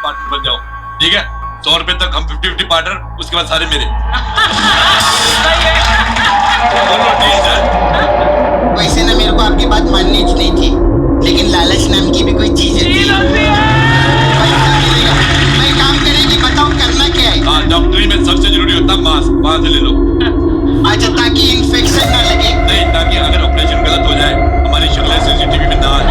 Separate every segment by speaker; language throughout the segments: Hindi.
Speaker 1: पार्टनर बन जाओ, ठीक है? 100 रुपए तक हम 50-50 पार्टनर, उसके बाद सारे मेरे।
Speaker 2: वैसे ना मेरे को आपकी बात माननी नहीं थी, लेकिन लालच नाम की भी कोई चीज है। पैसा मिलेगा, मैं काम करेगी, बताओ करना क्या है?
Speaker 1: हाँ, डॉक्टरी में सबसे जरूरी होता है मास्क, वहां से ले लो।
Speaker 2: अच्छा, ताकि इन्फेक्शन ना लगे।
Speaker 1: नहीं, ताकि अगर ऑपरेशन गलत हो जाए हमारी शक्लें सीसीटीवी में ना आए।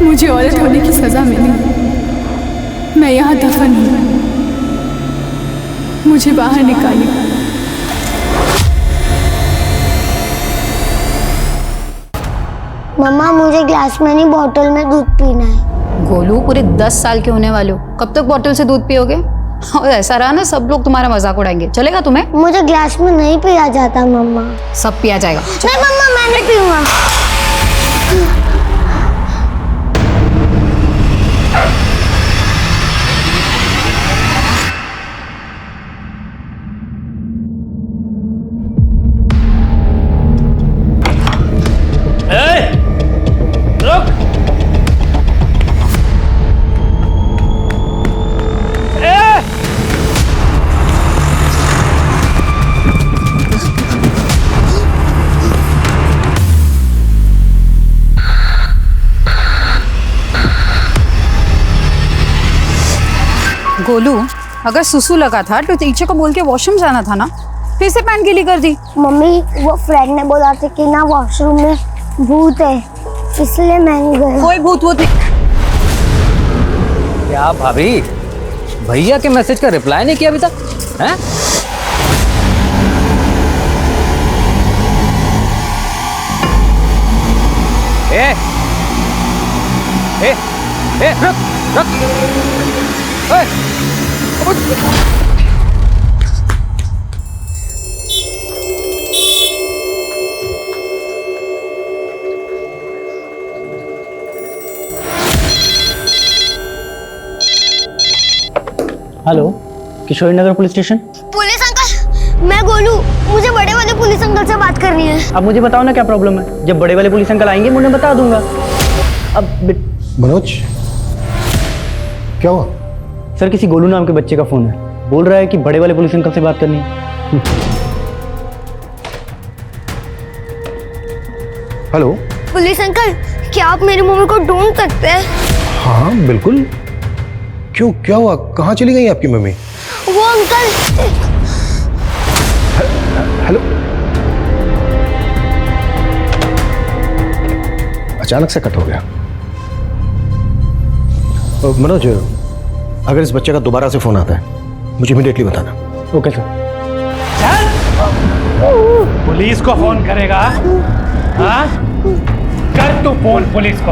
Speaker 3: मुझे औरत होने की सजा मिली, मैं यहाँ दफन हूँ, मुझे बाहर निकालिए।
Speaker 4: मम्मा, मुझे ग्लास में नहीं बॉटल में दूध पीना है।
Speaker 5: गोलू, पूरे 10 साल के होने वाले हो, कब तक बॉटल से दूध पियोगे? और ऐसा रहा ना, सब लोग तुम्हारा मजाक उड़ाएंगे। चलेगा तुम्हें?
Speaker 4: मुझे ग्लास में नहीं पिया जाता मम्मा।
Speaker 5: सब पिया जाएगा।
Speaker 4: नहीं मम्मा, मैं नहीं पीऊंगा।
Speaker 5: गोलू, अगर सुसु लगा था तो टीचर को बोल के वॉशरूम जाना था ना, फिर से पैंट गीली कर दी।
Speaker 4: मम्मी, वो फ्रेंड ने बोला था कि ना वॉशरूम में भूत है, इसलिए मैं नहीं गया।
Speaker 5: कोई भूत नहीं।
Speaker 6: क्या भाभी, भैया के मैसेज का रिप्लाई नहीं किया अभी तक? हैं? रुक।
Speaker 7: हेलो, किशोरी नगर पुलिस स्टेशन।
Speaker 4: पुलिस अंकल, मैं गोलू, मुझे बड़े वाले पुलिस अंकल से बात करनी है।
Speaker 7: अब मुझे बताओ ना क्या प्रॉब्लम है, जब बड़े वाले पुलिस अंकल आएंगे मैं उन्हें बता दूंगा। अब
Speaker 8: मनोज, क्या हुआ?
Speaker 7: सर, किसी गोलू नाम के बच्चे का फोन है, बोल रहा है कि बड़े वाले पुलिस अंकल से बात करनी है।
Speaker 8: हेलो
Speaker 4: पुलिस अंकल, क्या आप मेरी मम्मी को ढूंढ सकते हैं?
Speaker 8: हाँ बिल्कुल, क्यों, क्या हुआ? कहाँ चली गई आपकी मम्मी?
Speaker 4: वो अंकल।
Speaker 8: हेलो, अचानक से कट हो गया। मनोज, अगर इस बच्चे का दोबारा से फोन आता है मुझे इमीडिएटली बताना।
Speaker 7: Okay sir.
Speaker 9: पुलिस को फोन करेगा? हाँ, कर तू फोन पुलिस को।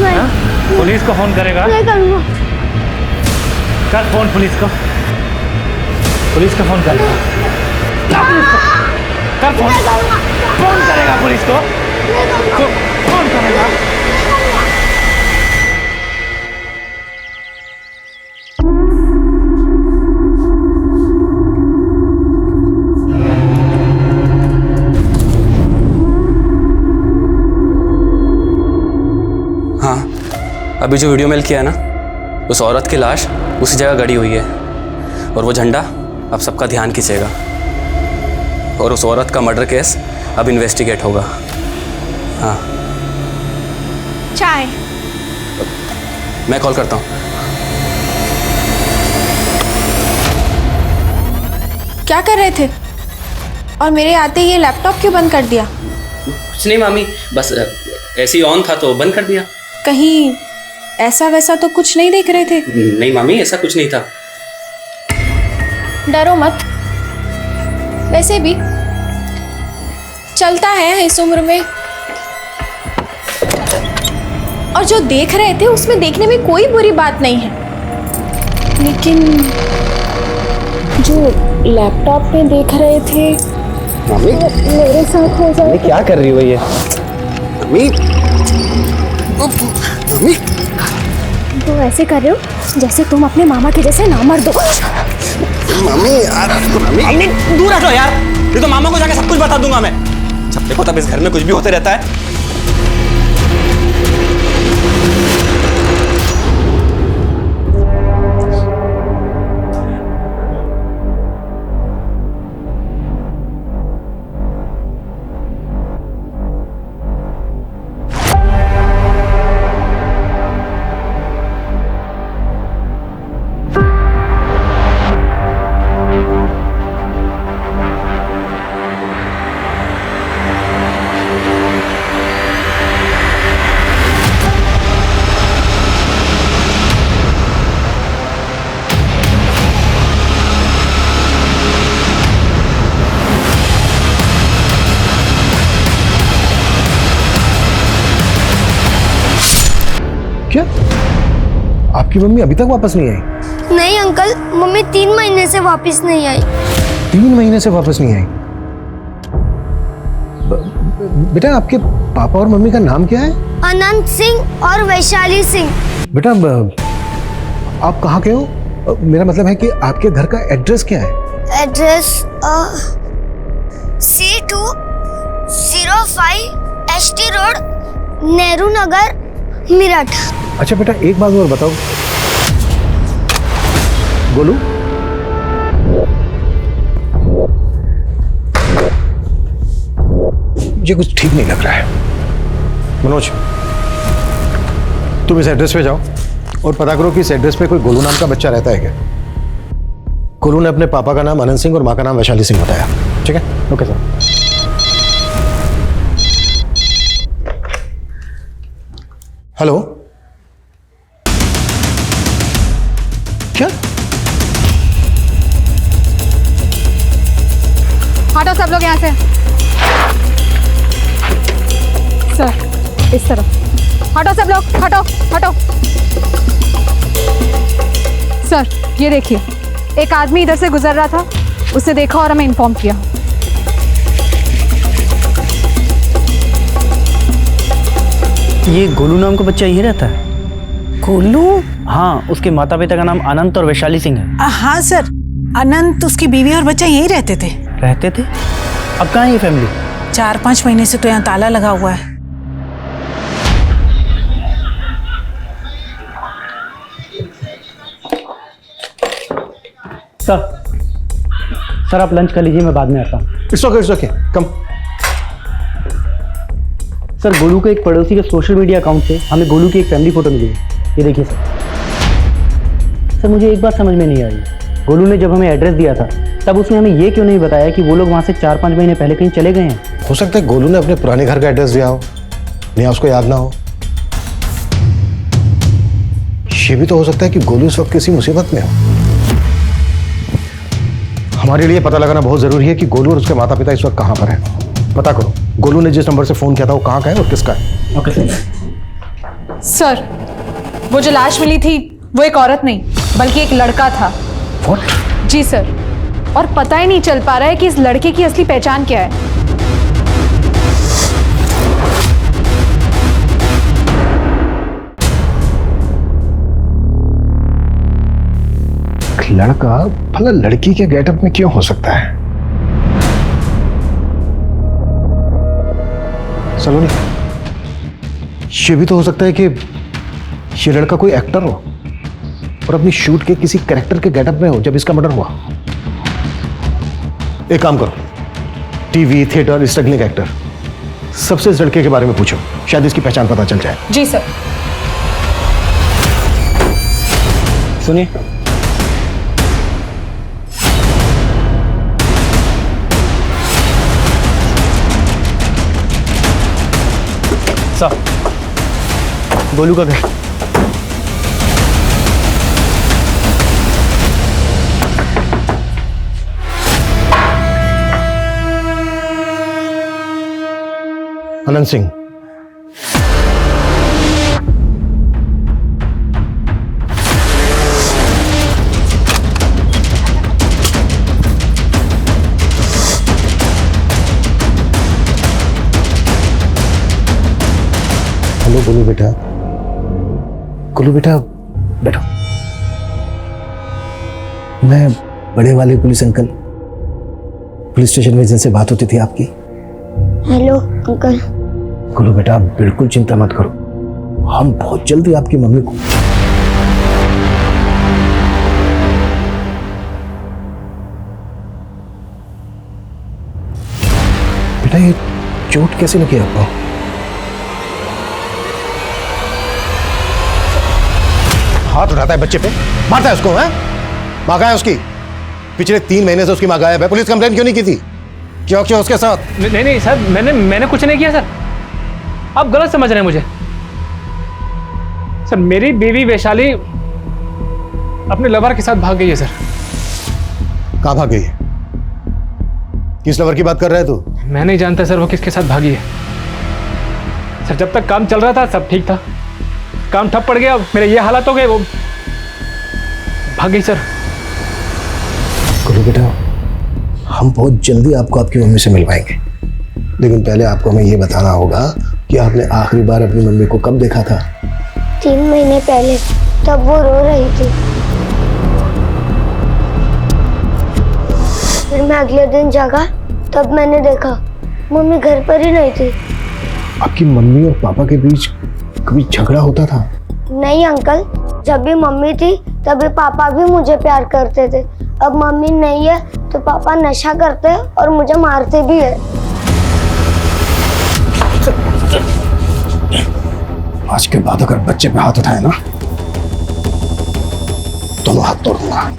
Speaker 9: हाँ? पुलिस को फोन करेगा?
Speaker 4: मैं करूँगा।
Speaker 9: कर फोन पुलिस को। पुलिस को फोन करेगा? कर फोन। फोन करेगा पुलिस को? फोन करेगा?
Speaker 10: हाँ, अभी जो वीडियो मेल किया है ना, उस औरत की लाश उसी जगह गड़ी हुई है और वो झंडा अब सबका ध्यान खींचेगा और उस औरत का मर्डर केस अब इन्वेस्टिगेट होगा। हाँ,
Speaker 3: चाय।
Speaker 10: मैं कॉल करता हूँ।
Speaker 3: क्या कर रहे थे? और मेरे आते ही ये लैपटॉप क्यों बंद कर दिया?
Speaker 10: कुछ नहीं मामी, बस ऐसे ही ऑन था तो बंद कर दिया।
Speaker 3: कहीं ऐसा वैसा तो कुछ नहीं देख रहे थे?
Speaker 10: नहीं मामी, ऐसा कुछ नहीं था।
Speaker 3: डरो मत, वैसे भी चलता है इस उम्र में। और जो देख रहे थे उसमें देखने में कोई बुरी बात नहीं है, लेकिन जो लैपटॉप में देख रहे थे
Speaker 10: मामी,
Speaker 3: मेरे साथ हो जाए।
Speaker 7: क्या कर रही हो ये?
Speaker 10: मामी, मामी,
Speaker 4: तुम ऐसे कर रहे हो जैसे तुम अपने मामा के जैसे नामर्द हो।
Speaker 10: मामी यार, मामी दूर हटो यार, ये तो मामा को जाके सब कुछ बता दूंगा मैं। जब देखो तब इस घर में कुछ भी होते रहता है।
Speaker 8: क्या आपकी मम्मी अभी तक वापस नहीं आई?
Speaker 4: नहीं अंकल, मम्मी 3 महीने से वापस नहीं आई।
Speaker 8: 3 महीने से वापस नहीं आई? बेटा आपके पापा और मम्मी का नाम क्या है?
Speaker 4: अनंत सिंह और वैशाली सिंह।
Speaker 8: बेटा आप कहाँ के हो? मेरा मतलब है कि आपके घर का एड्रेस क्या है?
Speaker 4: Address C2 05 ST road, Nehru Nagar, Meerut.
Speaker 8: अच्छा बेटा एक बात और बताओ, गोलू मुझे कुछ ठीक नहीं लग रहा है। मनोज तुम इस एड्रेस पे जाओ और पता करो कि इस एड्रेस पे कोई गोलू नाम का बच्चा रहता है क्या? गोलू ने अपने पापा का नाम अनंत सिंह और माँ का नाम वैशाली सिंह बताया। ठीक है? Okay sir. हेलो, क्या?
Speaker 5: हटो सब लोग यहाँ से। सर इस तरफ हटो सब लोग, हटो हटो। सर ये देखिए, एक आदमी इधर से गुजर रहा था, उसने देखा और हमें इन्फॉर्म किया।
Speaker 7: ये गोलू नाम का बच्चा यही रहता है?
Speaker 11: गोलू?
Speaker 7: हाँ, उसके माता पिता का नाम अनंत और वैशाली सिंह है।
Speaker 11: हाँ सर, अनंत, उसकी बीवी और बच्चा यहीं रहते थे।
Speaker 7: रहते थे? अब कहाँ है ये फैमिली?
Speaker 11: 4-5 महीने से तो यहाँ ताला लगा हुआ है।
Speaker 7: सर आप लंच कर लीजिए, मैं बाद में आता हूँ।
Speaker 8: It's okay come.
Speaker 7: Sir Golu के एक पड़ोसी के सोशल मीडिया अकाउंट से हमें गोलू की एक फैमिली फोटो मिली है, ये देखिए सर। मुझे एक बात समझ में नहीं आई, गोलू ने जब हमें एड्रेस दिया था तब उसने हमें ये क्यों नहीं बताया कि वो लोग वहाँ से 4-5 महीने पहले कहीं चले गए हैं?
Speaker 8: हो सकता है गोलू ने अपने पुराने घर का एड्रेस दिया हो, नहीं उसको याद ना हो। ये भी तो हो सकता है कि गोलू इस वक्त किसी मुसीबत में हो। हमारे लिए पता लगाना बहुत जरूरी है कि गोलू और उसके माता पिता इस वक्त कहाँ पर है। पता करो गोलू ने जिस नंबर से फोन किया था वो कहाँ का है और किसका है।
Speaker 7: Okay sir.
Speaker 3: सर वो जो लाश मिली थी वो एक औरत नहीं बल्कि एक लड़का था।
Speaker 8: What?
Speaker 3: जी सर, और पता ही नहीं चल पा रहा है कि इस लड़के की असली पहचान क्या है।
Speaker 8: लड़का भला लड़की के गेटअप में क्यों हो सकता है? सलोनी, ये भी तो हो सकता है कि ये लड़का कोई एक्टर हो और अपनी शूट के किसी कैरेक्टर के गेटअप में हो जब इसका मर्डर हुआ। एक काम करो, टीवी, थिएटर, स्ट्रगलिंग एक्टर, सबसे इस लड़के के बारे में पूछो, शायद इसकी पहचान पता चल जाए।
Speaker 3: जी सर।
Speaker 7: सुनिए, सर गोलू का घर।
Speaker 8: अनंत सिंह, हेलो गोलू बेटा। गोलू बेटा बैठो। मैं बड़े वाले पुलिस अंकल, पुलिस स्टेशन में जिनसे बात होती थी आपकी।
Speaker 4: Hello uncle.
Speaker 8: गोलू बेटा बिल्कुल चिंता मत करो, हम बहुत जल्दी आपकी मम्मी को बेटा, ये चोट कैसे लगी आपको? हाथ उठाता है बच्चे पे, मारता है उसको, है? माँ कहाँ है उसकी? पिछले 3 महीने से उसकी माँ गायब है। पुलिस कंप्लेंट क्यों नहीं की थी? क्या किया उसके साथ?
Speaker 6: नहीं सर, मैंने कुछ नहीं किया सर। आप गलत समझ रहे हैं मुझे। सर, मेरी बीवी वैशाली अपने लवर के साथ भाग गई है सर।
Speaker 8: कहाँ भाग गई है? किस लवर की बात कर रहा है तू?
Speaker 6: मैं नहीं जानता सर वो किसके साथ भागी है। सर, जब तक काम चल रहा था सब ठीक था, काम ठप पड़ गया, मेरे ये हालात हो गए, वो भाग गई सर।
Speaker 8: गुरु बेटा, हम बहुत जल्दी आपको आपकी मम्मी से मिलवाएंगे, लेकिन पहले आपको हमें ये बताना होगा कि आपने आखिरी बार अपनी मम्मी को कब देखा था?
Speaker 4: 3 महीने पहले, तब वो रो रही थी। फिर मैं अगले दिन जागा, तब मैंने देखा मम्मी घर पर ही नहीं थी।
Speaker 8: आपकी मम्मी और पापा के बीच कभी झगड़ा होता था?
Speaker 4: नहीं अंकल, जब भी मम्मी थी तभी पापा भी मुझे प्यार करते थे। अब मम्मी नहीं है तो पापा नशा करते हैं और मुझे मारते भी है।
Speaker 8: आज के बाद अगर बच्चे पे हाथ उठाए ना, दोनों हाथ तोड़ दूंगा।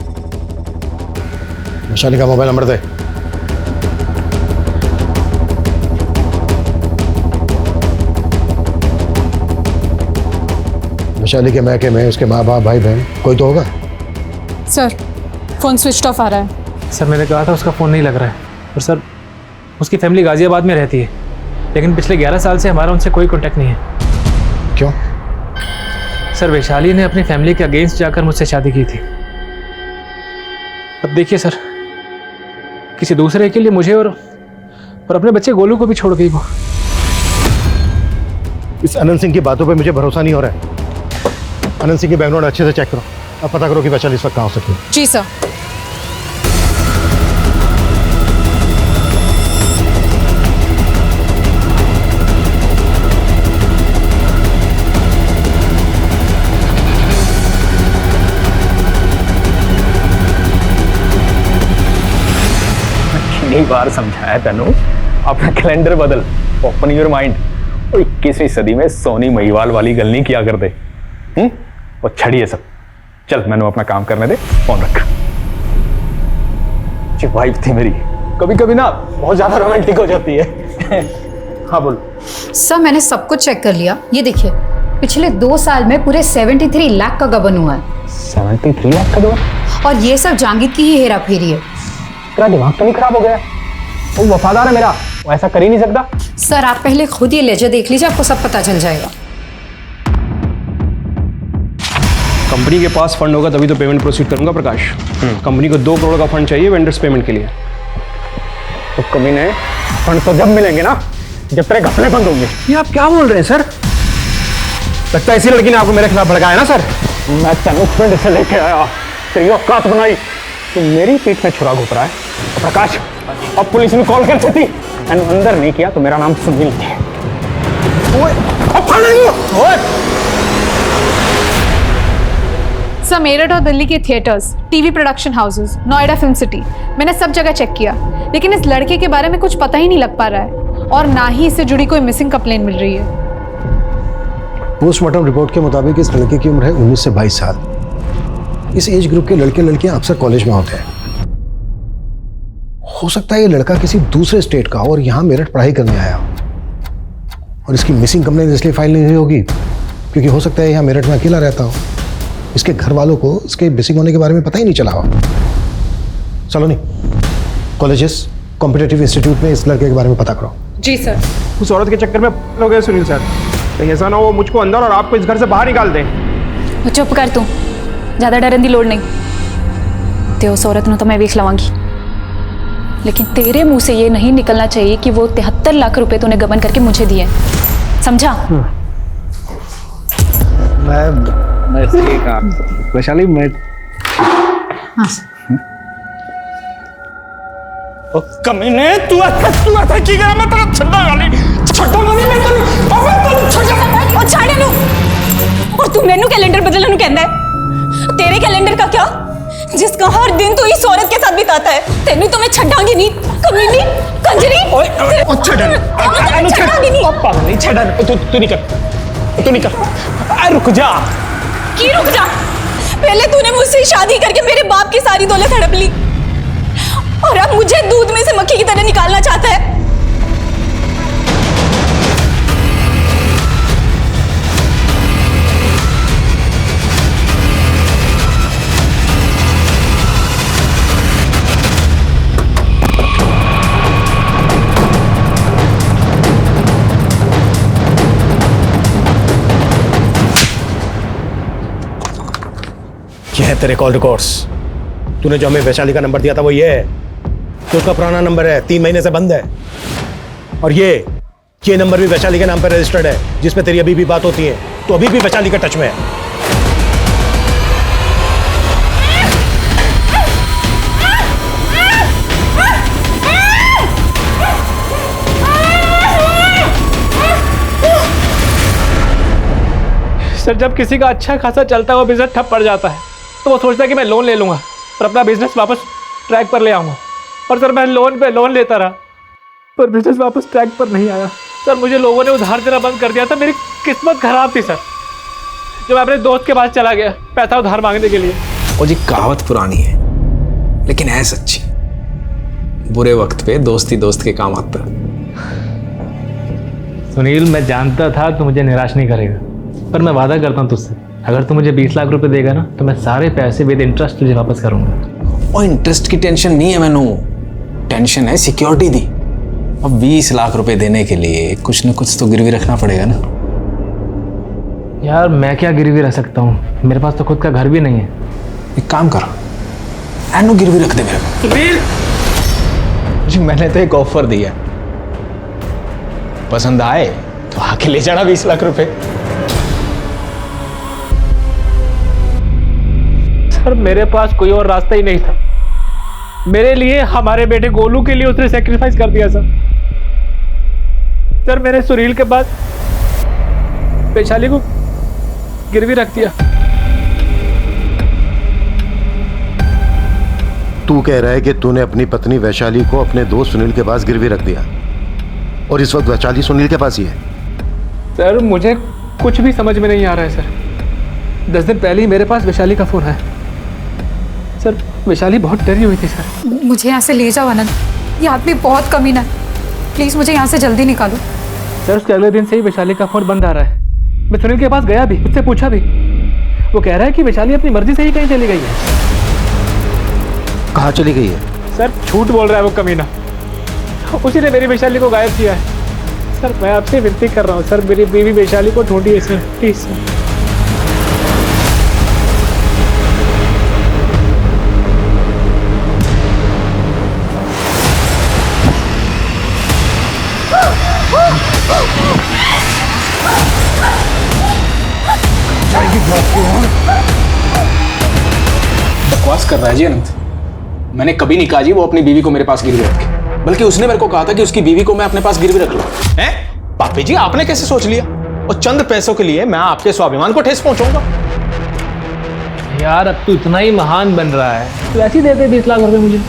Speaker 8: वैशाली का मोबाइल नंबर दे। वैशाली के मैके में उसके माँ बाप, भाई बहन कोई तो होगा?
Speaker 3: सर, फोन स्विच ऑफ आ रहा है।
Speaker 6: सर, मैंने कहा था उसका फ़ोन नहीं लग रहा है। और सर, उसकी फैमिली गाजियाबाद में रहती है, लेकिन पिछले 11 साल से हमारा उनसे कोई कांटेक्ट नहीं है।
Speaker 8: क्यों?
Speaker 6: सर, वैशाली ने अपनी फैमिली के अगेंस्ट जाकर मुझसे शादी की थी। अब देखिए सर, किसी दूसरे के लिए मुझे और अपने बच्चे गोलू को भी छोड़ गई वो।
Speaker 8: इस अनंत सिंह की बातों पे मुझे भरोसा नहीं हो रहा है। अनंत सिंह की बैकग्राउंड अच्छे से चेक करो, अब पता करो कि वैशाली इस वक्त कहाँ हो सकती है।
Speaker 3: जी सर।
Speaker 9: कितनी बार समझाया तनु, अपना कैलेंडर बदल, ओपन योर माइंड। 21वीं सदी में सोनी महिवाल वाली गल नहीं किया करते। और छड़िए सब, चल मैंने अपना काम करने दे, फोन रख। जो वाइफ थी मेरी, कभी कभी ना बहुत ज्यादा रोमांटिक हो जाती है। हाँ बोल।
Speaker 5: सर, मैंने सब कुछ चेक कर लिया। ये देखिए, पिछले 2 साल में पूरे 73 लाख का गबन हुआ है।
Speaker 9: 73 लाख का गबन?
Speaker 5: और ये सब जांगिद की ही हेरा फेरी है।
Speaker 9: तेरा दिमाग तो नहीं खराब हो गया? वो वफादार है मेरा, वो ऐसा कर ही नहीं सकता।
Speaker 5: सर, आप पहले खुद ये लेजर देख लीजिए, आपको सब पता चल जाएगा।
Speaker 12: कंपनी के पास फंड होगा तभी तो पेमेंट प्रोसीड करूंगा प्रकाश। कंपनी को 2 करोड़ का फंड चाहिए वेंडर्स पेमेंट के लिए।
Speaker 9: तो कमीने, फंड तो जब मिलेंगे ना, जब तेरे घपले बंद होंगे।
Speaker 12: ये आप क्या बोल रहे हैं सर? लगता है इसी लड़की ने आपको मेरे खिलाफ भड़काया ना सर?
Speaker 9: मैं तेनू पिंड से लेके आया, तेरी औकात बनाई, तू मेरी पीठ में छुरा घोप रहा है। प्रकाश, अब पुलिस ने कॉल कर देती, मैंने अंदर नहीं किया तो मेरा नाम सुनील है।
Speaker 3: सर, मेरठ और दिल्ली के theatres, TV production houses, Noida film city, मैंने सब जगह चेक किया, लेकिन इस लड़के के बारे में कुछ पता ही नहीं लग पा रहा है और ना ही इससे जुड़ी कोई मिसिंग कंप्लेंट मिल रही है।
Speaker 8: पोस्टमार्टम रिपोर्ट के मुताबिक इस लड़के की उम्र है 19 से 22 साल। इस एज ग्रुप के लड़के लड़कियां अक्सर कॉलेज में होते हैं। हो सकता है ये लड़का किसी दूसरे स्टेट का और यहाँ मेरठ पढ़ाई करने आया हो, और इसकी मिसिंग कंप्लेंट इसलिए फाइल नहीं हुई होगी क्योंकि हो सकता है यहाँ मेरठ में अकेला रहता हो। इसके घर वालों को इसके मिसिंग होने के बारे में पता ही नहीं चला हो। चलो नहीं, कॉलेजेस, कॉम्पिटिटिव इंस्टीट्यूट में इस लड़के के बारे में पता करो।
Speaker 3: जी सर।
Speaker 12: उस औरत के चक्कर में हो गए सुनील सर। कहीं ऐसा ना हो मुझको अंदर और आपको इस घर से बाहर निकाल दें।
Speaker 3: चुप कर तू, ज़्यादा डरन की लोड़ नहीं। ते उस औरत तो मैं वेख लवांगी, लेकिन तेरे मुंह से ये नहीं निकलना चाहिए कि वो 73 लाख रुपए तूने गबन करके मुझे दिए, समझा?
Speaker 12: मैं इसलिए कहा वैशाली, मैं
Speaker 9: कमीने, तू ऐसा की गया? मैं तेरा छड्डा वाली मैं तेरी, अबे तेरी छड्डा,
Speaker 3: और छाड़े लो। तू मैनू कैलेंडर बदलने ਨੂੰ ਕਹਿੰਦਾ है तेरे कैलेंडर का क्या जिसका हर दिन तू इस औरत के साथ बिताता है तेनू तो मैं छड्डांगी नहीं कमीनी कंजरी छड्डांगी नहीं
Speaker 12: पागल नहीं छड़ा तू नहीं कर रुक जा
Speaker 3: की रुक जा पहले तूने मुझसे शादी करके मेरे बाप की सारी दौलत हड़प ली और अब मुझे दूध में से मक्खी की तरह निकालना चाहता है।
Speaker 8: ये है तेरे कॉल रिकॉर्ड्स। तूने जो हमें वैशाली का नंबर दिया था वो ये है, तो उसका पुराना नंबर है, 3 महीने से बंद है। और ये नंबर भी वैशाली के नाम पर रजिस्टर्ड है, जिसमें तेरी अभी भी बात होती है, तो अभी भी वैशाली का टच में है।
Speaker 6: सर जब किसी का अच्छा खासा चलता हुआ बिजनेस ठप पड़ जाता है तो वो सोचता है कि मैं लोन ले लूँगा और अपना बिजनेस वापस ट्रैक पर ले आऊँगा। और सर मैं लोन पे लोन लेता रहा पर बिजनेस वापस ट्रैक पर नहीं आया। सर मुझे लोगों ने उधार देना बंद कर दिया था। मेरी किस्मत खराब थी सर। जब मैं अपने दोस्त के पास चला गया पैसा उधार मांगने के लिए।
Speaker 9: वो जी कहावत पुरानी है लेकिन है सच्ची, बुरे वक्त पे दोस्ती दोस्त के काम आता है।
Speaker 6: सुनील मैं जानता था तू मुझे निराश नहीं करेगा, पर मैं वादा करता हूँ तुझसे, अगर तू मुझे 20 लाख रुपए देगा ना तो मैं सारे पैसे विद इंटरेस्ट तुझे वापस करूंगा।
Speaker 9: और इंटरेस्ट की टेंशन नहीं है मैनू, टेंशन है सिक्योरिटी दी। अब 20 लाख रुपए देने के लिए कुछ न कुछ तो गिरवी रखना पड़ेगा ना।
Speaker 6: यार मैं क्या गिरवी रख सकता हूँ, मेरे पास तो खुद का घर भी नहीं है।
Speaker 9: एक काम कर, एनु गिरवी रख दे मेरे को।
Speaker 6: सुनील
Speaker 9: जी मैंने तो एक ऑफर दिया, पसंद आए तो आके ले जाना 20 लाख रुपए।
Speaker 6: सर मेरे पास कोई और रास्ता ही नहीं था। मेरे लिए, हमारे बेटे गोलू के लिए उसने सैक्रिफाइस कर दिया सर मैंने सुनील के बाद वैशाली को गिरवी रख दिया।
Speaker 8: तू कह रहा है कि तूने अपनी पत्नी वैशाली को अपने दोस्त सुनील के पास गिरवी रख दिया और इस वक्त वैशाली सुनील के पास ही है?
Speaker 6: सर मुझे कुछ भी समझ में नहीं आ रहा है सर। 10 दिन पहले ही मेरे पास वैशाली का फोन है सर। वैशाली बहुत डरी हुई थी सर।
Speaker 5: मुझे यहाँ से ले जाओ आनंद, ये आदमी बहुत कमीना है, प्लीज मुझे यहाँ से जल्दी निकालो।
Speaker 6: सर उसके अगले दिन से ही वैशाली का फोन बंद आ रहा है। मैं सुनील के पास गया भी, उससे पूछा भी, वो कह रहा है कि वैशाली अपनी मर्जी से ही कहीं चली गई है।
Speaker 8: कहाँ चली गई है?
Speaker 6: सर झूठ बोल रहा है वो कमीना, उसी ने मेरी वैशाली को गायब किया है। सर मैं आपसे विनती कर रहा हूँ सर, मेरी बीवी वैशाली को ढूंढिए सर, प्लीज सर।
Speaker 9: बकवास कर रहा है जी अनंत। मैंने कभी नहीं कहा जी वो अपनी बीवी को मेरे पास गिरवी रखे, बल्कि उसने मेरे को कहा था कि उसकी बीवी को मैं अपने पास गिरवी रख लूं। हैं? पापी जी आपने कैसे सोच लिया? और चंद पैसों के लिए मैं आपके स्वाभिमान को ठेस पहुंचाऊंगा?
Speaker 6: यार अब तू इतना ही महान बन रहा है, तो ऐसे ही दे दे 20 लाख रुपए मुझे।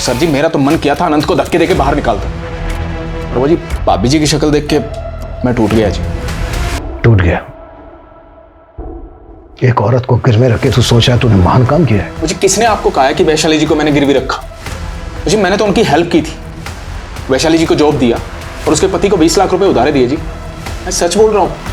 Speaker 9: सर जी मेरा तो मन किया था अनंत को धक्के देके बाहर निकालता, और वो जी भाभी जी की शक्ल देख के मैं टूट गया जी।
Speaker 8: टूट गया? एक औरत को गिरवे रख के तू सोच रहा है तूने महान काम किया है?
Speaker 9: मुझे किसने आपको कहा है कि वैशाली जी को मैंने गिरवी रखा? जी मैंने तो उनकी हेल्प की थी, वैशाली जी को जॉब दिया और उसके पति को 20 लाख रुपए उधारे दिए जी। मैं सच बोल रहा हूं।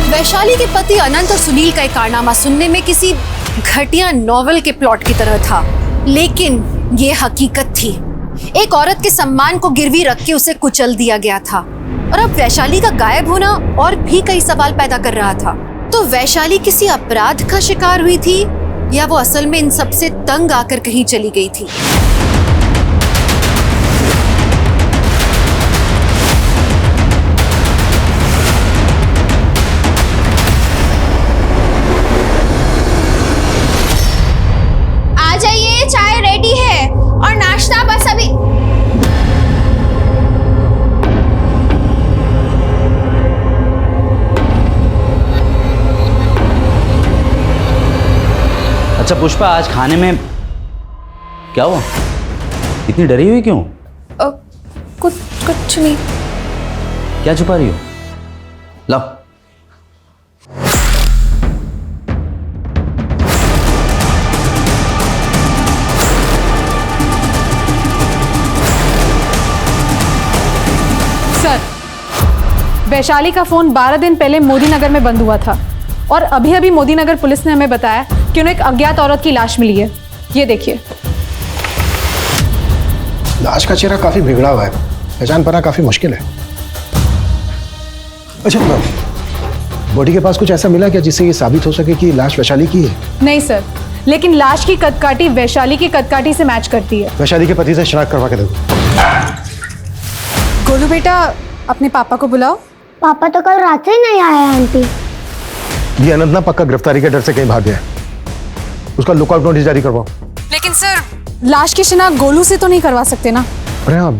Speaker 13: वैशाली के पति अनंत और सुनील का एक कारनामा सुनने में किसी घटिया नॉवेल के प्लॉट की तरह था, लेकिन ये हकीकत थी। एक औरत के सम्मान को गिरवी रख के उसे कुचल दिया गया था। और अब वैशाली का गायब होना और भी कई सवाल पैदा कर रहा था। तो वैशाली किसी अपराध का शिकार हुई थी या वो असल में इन सब से तंग आकर कहीं चली गई थी?
Speaker 14: आ जाइए, चाय रेडी है और नाश्ता बस अभी।
Speaker 15: अच्छा पुष्पा, आज खाने में क्या हुआ? इतनी डरी हुई क्यों?
Speaker 3: कुछ नहीं।
Speaker 15: क्या छुपा रही हो? लाओ।
Speaker 5: सर, वैशाली का फोन 12 दिन पहले मोदी नगर में बंद हुआ था और अभी अभी मोदी नगर पुलिस ने हमें बताया कि उन्हें एक अज्ञात औरत की लाश मिली है। ये देखिए।
Speaker 8: लाश का चेहरा काफी बिगड़ा हुआ है, पहचान पाना काफी मुश्किल है। अच्छा, बॉडी के पास कुछ ऐसा मिला क्या जिससे ये साबित हो सके कि लाश वैशाली की है?
Speaker 5: नहीं सर, लेकिन लाश की कदकाठी वैशाली की कदकाठी से मैच करती है।
Speaker 8: वैशाली के पति से शनाख्त करवा के देखो।
Speaker 5: गोलू बेटा, अपने पापा को बुलाओ।
Speaker 4: पापा तो कल रात से ही नहीं आए आंटी।
Speaker 8: ये अनंत ना पक्का गिरफ्तारी के डर से कहीं भाग गया है, उसका लुकआउट नोटिस जारी करवाओ।
Speaker 5: लेकिन सर, लाश की शिनाख्त गोलू से तो नहीं करवा सकते ना?
Speaker 8: अरे हाँ,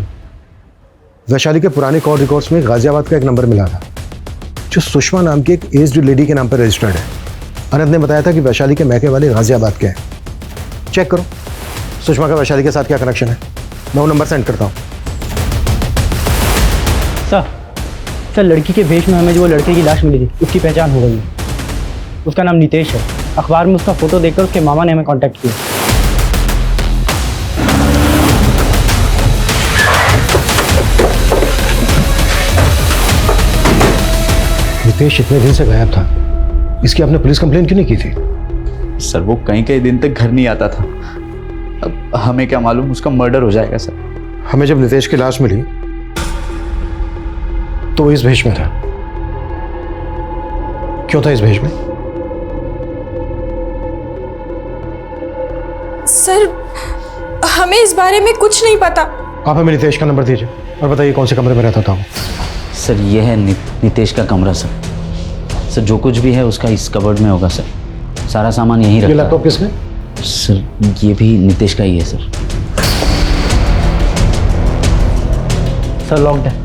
Speaker 8: वैशाली के पुराने कॉल रिकॉर्ड्स में गाजियाबाद का एक नंबर मिला था जो सुषमा नाम की एक एज्ड लेडी के नाम पर रजिस्टर्ड है। अनंत ने बताया था कि वैशाली के मैके वाले गाजियाबाद के हैं। चेक करो सुषमा का वैशाली के साथ क्या कनेक्शन है। मैं वो नंबर सेंड करता हूँ।
Speaker 7: सर, लड़की के वेश में हमें जो वो लड़के की लाश मिली थी उसकी पहचान हो गई है। उसका नाम नितेश है। अखबार में उसका फोटो देखकर उसके मामा ने हमें कांटेक्ट किया।
Speaker 8: नितेश इतने दिन से गायब था, इसकी आपने पुलिस कंप्लेन क्यों नहीं की थी?
Speaker 15: सर, वो कई दिन तक घर नहीं आता था। अब हमें क्या मालूम उसका मर्डर हो जाएगा सर।
Speaker 8: हमें जब नितेश की लाश मिली तो वो इस भेष में था। क्यों था इस भेष में?
Speaker 16: सर, हमें इस बारे में कुछ नहीं पता।
Speaker 8: आप हमें नितेश का नंबर दीजिए और बताइए कौन से कमरे में रहता था वो।
Speaker 15: सर, ये है नितेश का कमरा सर। सर, जो कुछ भी है उसका इस कबर्ड में होगा सर। सारा सामान यहीं रखा है।
Speaker 8: ये लैपटॉप किसका?
Speaker 15: सर, ये भी नितेश का ही है सर।
Speaker 7: सर, लॉक्ड है।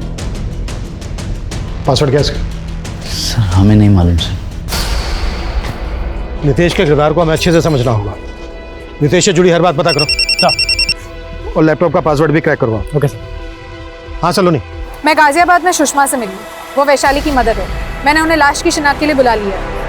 Speaker 8: पासवर्ड क्या है इसका?
Speaker 15: सर, हमें नहीं मालूम सर।
Speaker 8: नितेश के किरदार को हमें अच्छे से समझना होगा। नितेश से जुड़ी हर बात पता करो
Speaker 7: सर,
Speaker 8: और लैपटॉप का पासवर्ड भी क्रैक करवाओ।
Speaker 7: Okay sir.
Speaker 8: हाँ सलोनी,
Speaker 5: मैं गाजियाबाद में सुषमा से मिली। वो वैशाली की मदर है। मैंने उन्हें लाश की शिनाख्त के लिए बुला लिया है।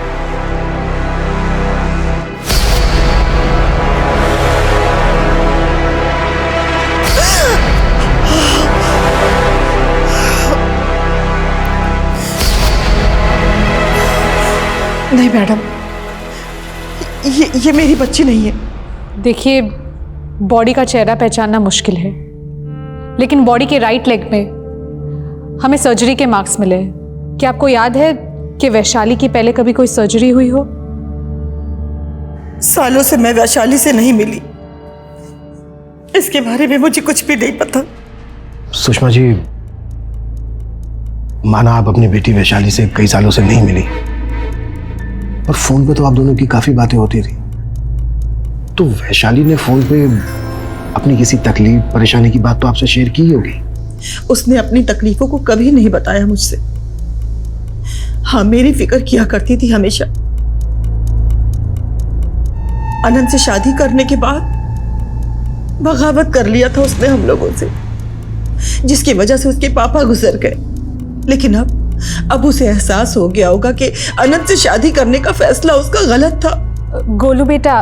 Speaker 16: नहीं मैडम, ये मेरी बच्ची नहीं है।
Speaker 5: देखिए, बॉडी का चेहरा पहचानना मुश्किल है, लेकिन बॉडी के राइट लेग में हमें सर्जरी के मार्क्स मिले हैं। क्या आपको याद है कि वैशाली की पहले कभी कोई सर्जरी हुई हो?
Speaker 16: सालों से मैं वैशाली से नहीं मिली, इसके बारे में मुझे कुछ भी नहीं पता।
Speaker 8: सुषमा जी, माना आप अपनी बेटी वैशाली से कई सालों से नहीं मिली, और फोन पे तो आप दोनों की काफी बातें होती थी। तो वैशाली ने फोन पे अपनी किसी तकलीफ परेशानी की बात तो आपसे शेयर की होगी।
Speaker 16: उसने अपनी तकलीफों को कभी नहीं बताया मुझसे। हाँ, मेरी फिक्र किया करती थी हमेशा। अनंत से शादी करने के बाद बगावत कर लिया था उसने हम लोगों से, जिसकी वजह से उसके पापा गुजर गए। लेकिन अब उसे एहसास हो गया होगा कि अनंत से शादी करने का फैसला उसका गलत था।
Speaker 5: गोलू बेटा,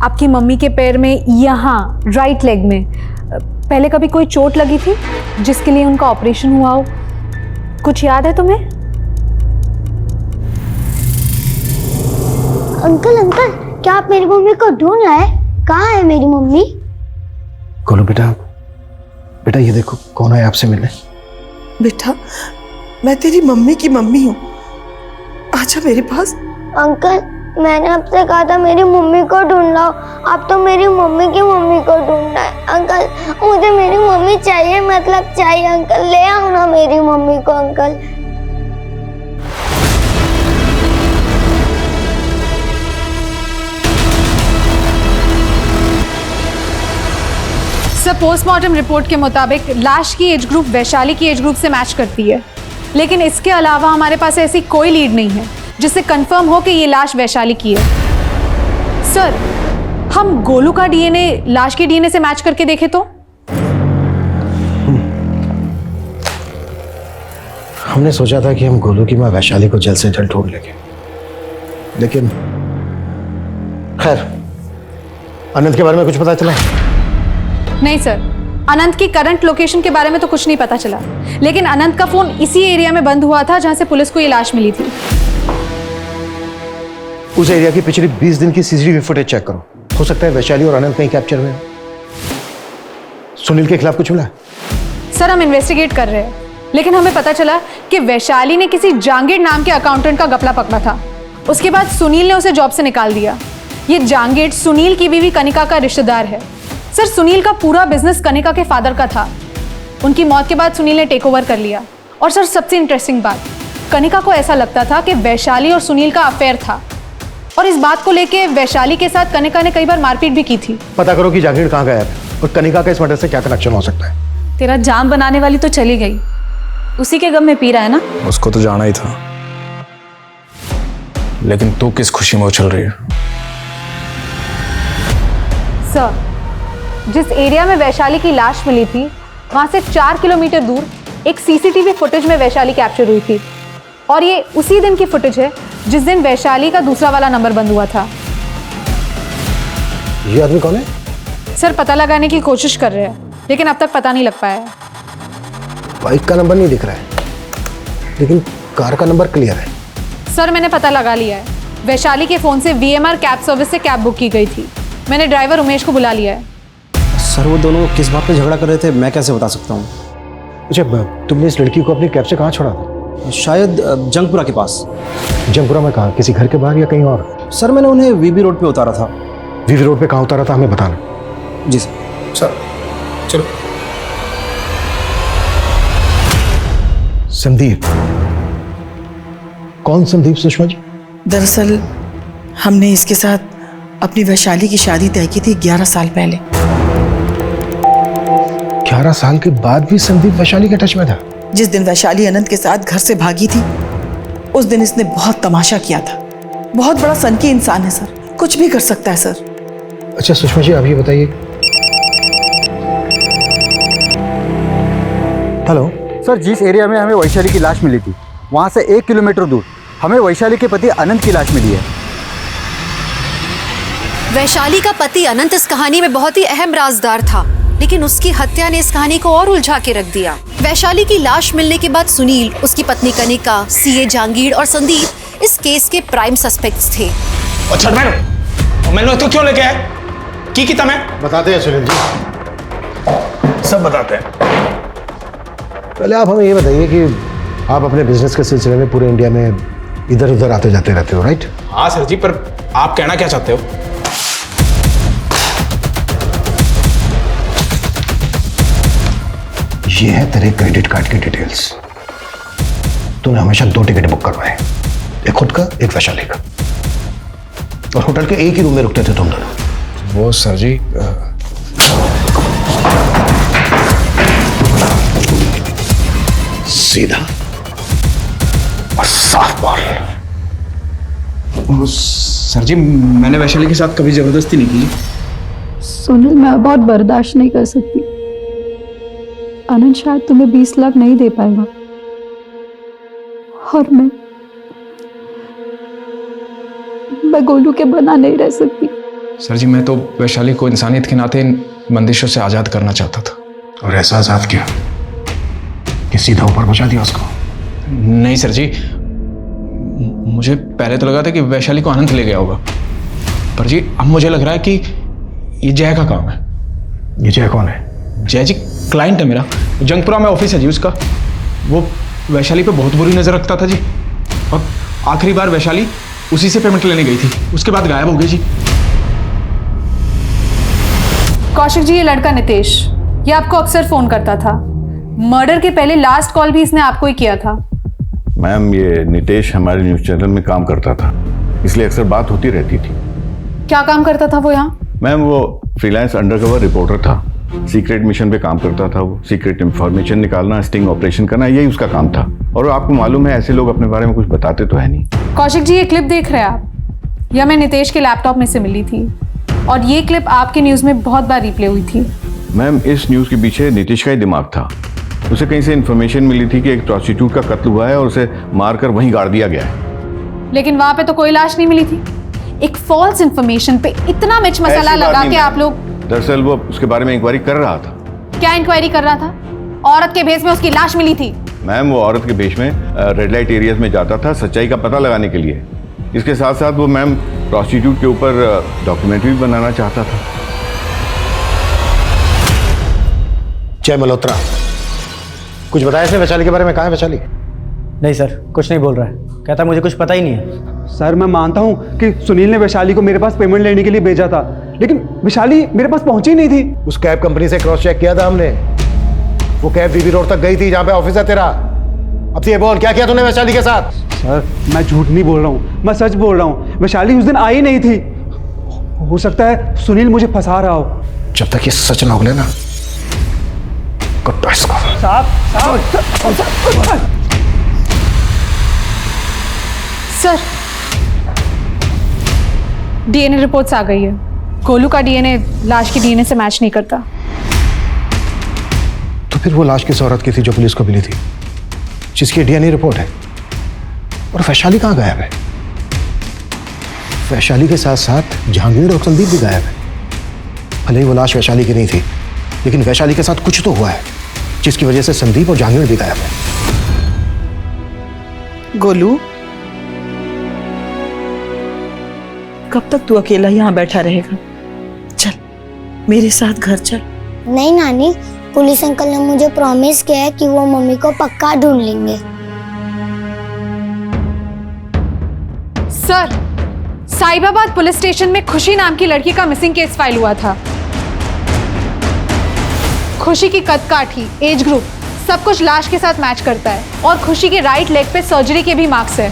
Speaker 5: आपकी मम्मी के पैर में यहाँ राइट लेग में पहले कभी कोई चोट लगी थी जिसके लिए उनका ऑपरेशन हुआ हो? कुछ याद है तुम्हें?
Speaker 4: अंकल अंकल, क्या आप मेरी मम्मी को ढूंढ रहे हैं? कहाँ है मेरी मम्मी?
Speaker 8: गोलू बेटा, बेटा ये देखो कौन है आपसे मिलने।
Speaker 16: बेटा, मैं तेरी मम्मी की मम्मी हूँ, आजा मेरे पास।
Speaker 4: अंकल मैंने आपसे कहा था मेरी मम्मी को ढूंढ लाओ, आप तो मेरी मम्मी की मम्मी को ढूंढना है। अंकल मुझे मेरी मम्मी चाहिए, मतलब चाहिए अंकल, ले आओ ना मेरी मम्मी को अंकल।
Speaker 5: सर पोस्टमार्टम रिपोर्ट के मुताबिक लाश की एज ग्रुप वैशाली की एज ग्रुप से मैच करती है, लेकिन इसके अलावा हमारे पास ऐसी कोई लीड नहीं है जिससे कंफर्म हो कि ये लाश वैशाली की है। सर हम गोलू का डीएनए लाश के डीएनए से मैच करके देखें तो?
Speaker 8: हमने सोचा था कि हम गोलू की मां वैशाली को जल्द से जल्द ढूंढ लेंगे, लेकिन खैर अनंत के बारे में कुछ पता चला?
Speaker 5: नहीं सर, अनंत की करंट लोकेशन के बारे में तो कुछ नहीं पता चला, लेकिन अनंत का फोन इसी एरिया में बंद हुआ था जहां से पुलिस को ये लाश मिली थी।
Speaker 8: उस एरिया की पिछली 20 दिन की सीसीटीवी फुटेज चेक करो, हो सकता है वैशाली और अनंत कहीं कैप्चर में हो। सुनील के खिलाफ कुछ मिला?
Speaker 5: सर हम इन्वेस्टिगेट कर रहे हैं, लेकिन हमें पता चला कि वैशाली ने किसी जांगीर नाम के अकाउंटेंट का घपला पकड़ा था। उसके बाद सुनील ने उसे जॉब से निकाल दिया। ये जांगीर सुनील की बीवी कनिका का रिश्तेदार है। सर सुनील का पूरा बिजनेस कनिका के फादर का था। उनकी मौत के बाद सुनील ने टेक ओवर कर लिया। और सर सबसे इंटरेस्टिंग बात, कनिका को ऐसा लगता था कि वैशाली और सुनील का अफेयर था, और इस बात को लेके वैशाली के साथ कनिका ने कई बार मारपीट भी की थी।
Speaker 8: पता करो कि जागीर कहाँ गया है और कनिका का इस मर्डर से क्या कनेक्शन हो सकता है।
Speaker 3: तेरा जाम बनाने वाली तो चली गई, उसी के गम में पी रहा है ना?
Speaker 9: उसको तो जाना ही था, लेकिन तू किस खुशी में उछल रही है?
Speaker 5: सर जिस एरिया में वैशाली की लाश मिली थी वहां से 4 किलोमीटर दूर एक सीसीटीवी फुटेज में वैशाली कैप्चर हुई थी, और ये उसी दिन की फुटेज है जिस दिन वैशाली का दूसरा वाला नंबर बंद हुआ था।
Speaker 8: ये आदमी कौन है?
Speaker 5: सर पता लगाने की कोशिश कर रहे हैं, लेकिन अब तक पता नहीं लग पाया है।
Speaker 8: बाइक का नंबर नहीं दिख रहा है, लेकिन कार का नंबर क्लियर है।
Speaker 5: सर मैंने पता लगा लिया है, वैशाली के फोन से VMR कैब सर्विस से कैब बुक की गई थी। मैंने ड्राइवर उमेश को बुला लिया है।
Speaker 12: सर वो दोनों किस बात पे झगड़ा कर रहे थे मैं कैसे बता सकता हूँ?
Speaker 8: अच्छा तुमने इस लड़की को अपनी कैब से कहाँ छोड़ा था?
Speaker 12: शायद जंगपुरा के पास।
Speaker 8: जंगपुरा में कहाँ, किसी घर के बाहर या कहीं और?
Speaker 12: सर मैंने उन्हें VB रोड पे उतारा था।
Speaker 8: VB रोड पे कहाँ उतारा था हमें बताना।
Speaker 12: जी सर।
Speaker 8: सर चलो। संदीप? कौन संदीप सुषमा जी?
Speaker 16: दरअसल हमने इसके साथ अपनी वैशाली की शादी तय की थी 11 साल पहले।
Speaker 8: 11 साल के बाद भी संदीप वैशाली के टच में था?
Speaker 16: जिस दिन वैशाली अनंत के साथ घर से भागी थी उस दिन इसने बहुत तमाशा किया था। बहुत बड़ा सनकी इंसान है सर, कुछ भी कर सकता है सर।
Speaker 8: अच्छा सुषमा जी आप ये बताइए।
Speaker 17: हेलो सर, जिस एरिया में हमें वैशाली की लाश मिली थी वहाँ से 1 किलोमीटर दूर हमें वैशाली के पति अनंत की लाश मिली है।
Speaker 13: वैशाली का पति अनंत इस कहानी में बहुत ही अहम राजदार था, लेकिन उसकी हत्या ने इस कहानी को और उलझा के रख दिया। वैशाली की लाश मिलने के बाद सुनील, उसकी पत्नी कनिका, सीए जहांगीर और संदीप इस केस के प्राइम सस्पेक्ट्स थे।
Speaker 6: अच्छा मैंने तो क्यों लेके आए? की किता मैं
Speaker 8: बताते हैं सुनील जी,
Speaker 6: सब बताते हैं।
Speaker 8: पहले आप हमें ये बताइए कि आप अपने बिजनेस के सिलसिले में पूरे इंडिया में इधर उधर आते जाते रहते हो, राइट?
Speaker 6: हाँ सर जी, पर आप कहना क्या चाहते हो?
Speaker 8: ये है तेरे क्रेडिट कार्ड की डिटेल्स। तूने हमेशा 2 टिकट बुक करवाए, एक खुद का एक वैशाली का, और होटल के एक ही रूम में रुकते थे तुम दोनों।
Speaker 9: वो सर जी
Speaker 8: सीधा और साफ बोल।
Speaker 12: सर जी मैंने वैशाली के साथ कभी जबरदस्ती नहीं की।
Speaker 3: सुनील मैं बहुत बर्दाश्त नहीं कर सकती। आनंद शायद तुम्हें 20 लाख नहीं दे पाएगा, और मैं गोलू के बना नहीं रह सकती।
Speaker 9: सर जी मैं तो वैशाली को इंसानियत के नाते इन बंदिशों से आज़ाद करना चाहता था।
Speaker 8: और ऐसा आज़ाद किया कि सीधा ऊपर पहुंचा दिया उसको?
Speaker 9: नहीं सर जी, मुझे पहले तो लगा था कि वैशाली को अनंत ले गया होगा, पर जी अब मुझे लग रहा है कि ये जय का काम है।
Speaker 8: ये जय कौन है?
Speaker 9: जय जी क्लाइंट है मेरा, जंगपुरा में ऑफिस है जी उसका। वो
Speaker 12: वैशाली पे बहुत बुरी नज़र रखता था जी, और आखिरी बार वैशाली उसी से पेमेंट लेने गई थी, उसके बाद गायब हो गई जी।
Speaker 5: कौशिक जी, ये लड़का नितेश, ये आपको अक्सर फोन करता था। मर्डर के पहले लास्ट कॉल भी इसने आपको ही किया था।
Speaker 18: मैम, ये नितेश हमारे न्यूज़ चैनल में काम करता था, इसलिए अक्सर बात होती रहती थी।
Speaker 5: क्या काम करता था वो यहाँ?
Speaker 18: मैम, वो फ्रीलांस अंडरकवर रिपोर्टर था, सीक्रेट मिशन पे काम करता था। वो सीक्रेट इंफॉर्मेशन निकालना, स्टिंग ऑपरेशन करना, यही उसका काम था। और आपको मालूम है, ऐसे लोग अपने बारे में कुछ बताते तो है नहीं।
Speaker 5: कौशिक जी, ये क्लिप देख रहे हैं आप? यह मैं नितेश के लैपटॉप में से मिली थी, और ये क्लिप आपके न्यूज़ में बहुत बार रिप्ले हुई थी।
Speaker 18: मैम, इस न्यूज़ के पीछे नीतीश का ही दिमाग था। उसे कहीं से इन्फॉर्मेशन मिली थी कि एक प्रोस्टिट्यूट का कत्ल हुआ है और उसे मारकर वहीं गाड़ दिया गया है।
Speaker 5: लेकिन वहां पे तो कोई लाश नहीं मिली थी। एक फॉल्स इन्फॉर्मेशन पे इतना मिर्च मसाला लगा के आप लोग।
Speaker 18: दरअसल वो उसके बारे में इंक्वायरी कर रहा था।
Speaker 5: क्या इंक्वायरी कर रहा था? औरत के भेष में उसकी लाश मिली थी।
Speaker 18: मैम, वो औरत के भेष में रेड लाइट एरियाज में जाता था सच्चाई का पता लगाने के लिए। इसके साथ साथ वो मैम प्रोस्टिट्यूट के ऊपर डॉक्यूमेंट्री बनाना चाहता था।
Speaker 8: जय मल्होत्रा, कुछ बताया इसने वैशाली के बारे में? कहाँ है वैशाली?
Speaker 7: नहीं सर, कुछ नहीं बोल रहा है, कहता मुझे कुछ पता ही नहीं है।
Speaker 12: सर, मैं मानता हूँ कि सुनील ने वैशाली को मेरे पास पेमेंट लेने के लिए भेजा था, लेकिन वैशाली मेरे पास पहुंची नहीं थी।
Speaker 8: उस कैब कंपनी से क्रॉस चेक किया था हमने, वो कैब बीबी रोड तक गई थी जहाँ पे ऑफिस है तेरा। अब ये बोल, क्या किया तूने वैशाली के साथ?
Speaker 12: सर, मैं झूठ नहीं बोल रहा हूँ, मैं सच बोल रहा हूँ। वैशाली उस दिन आई नहीं थी। हो सकता है सुनील मुझे फंसा रहा हो।
Speaker 8: जब तक ये सच ना उगले ना, कुत्ता इसको।
Speaker 5: सर, डीएनए रिपोर्ट्स आ गई है। गोलू का डीएनए लाश की डीएनए से मैच नहीं करता।
Speaker 8: तो फिर वो लाश किस औरत की थी जो पुलिस को मिली थी, जिसकी डीएनए रिपोर्ट है? और वैशाली कहाँ गायब है? वैशाली के साथ साथ जहांगीर और संदीप भी गायब है। भले ही वो लाश वैशाली की नहीं थी, लेकिन वैशाली के साथ कुछ तो हुआ है जिसकी वजह से संदीप और जहांगीर भी गायब है।
Speaker 16: गोलू, कब तक तू अकेला यहाँ बैठा रहेगा? चल मेरे साथ घर चल।
Speaker 4: नहीं नानी, पुलिस अंकल ने मुझे प्रॉमिस किया है कि वो मम्मी को पक्का ढूंढ लेंगे।
Speaker 5: सर, साहिबाबाद पुलिस स्टेशन में खुशी नाम की लड़की का मिसिंग केस फाइल हुआ था। खुशी की कद काठी, एज ग्रुप, सब कुछ लाश के साथ मैच करता है, और खुशी के राइट लेग पे सर्जरी के भी मार्क्स है।